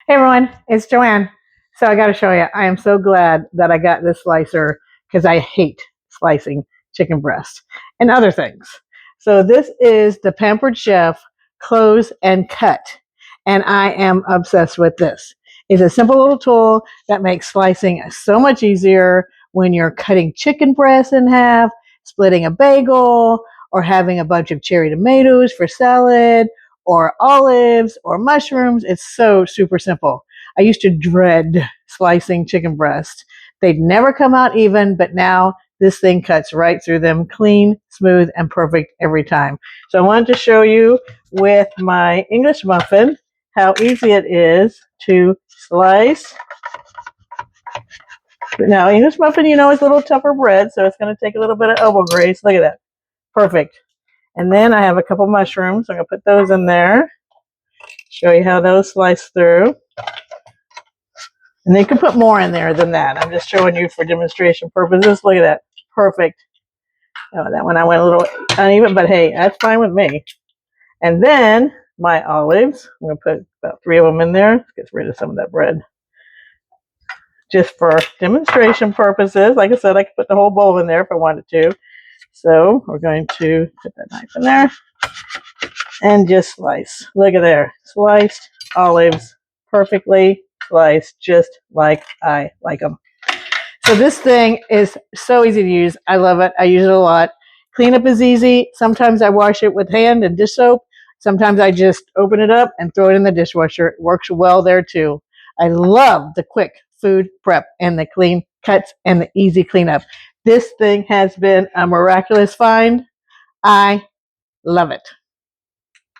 Hey everyone, it's Joanne. So I got to show you, I am so glad that I got this slicer because I hate slicing chicken breast and other things. So this is the Pampered Chef Close and Cut, and I am obsessed with this. It's a simple little tool that makes slicing so much easier when you're cutting chicken breast in half, splitting a bagel, or having a bunch of cherry tomatoes for salad, or olives or mushrooms. It's so super simple. I used to dread slicing chicken breast. They'd never come out even, but now this thing cuts right through them, clean, smooth, and perfect every time. So I wanted to show you with my English muffin how easy it is to slice. Now, English muffin, you know, is a little tougher bread, so it's going to take a little bit of elbow grease. Look at that. Perfect. And then I have a couple mushrooms. I'm going to put those in there. Show you how those slice through. And you can put more in there than that. I'm just showing you for demonstration purposes. Look at that. Perfect. Oh, that one I went a little uneven, but hey, that's fine with me. And then my olives. I'm going to put about 3 of them in there. Get rid of some of that bread. Just for demonstration purposes. Like I said, I could put the whole bowl in there if I wanted to. So we're going to put that knife in there and just slice. Look at there. Sliced olives, perfectly sliced, just like I like them. So this thing is so easy to use. I love it. I use it a lot. Cleanup is easy. Sometimes I wash it with hand and dish soap. Sometimes I just open it up and throw it in the dishwasher. It works well there too. I love the quick food prep and the clean cuts and the easy cleanup. This thing has been a miraculous find. I love it.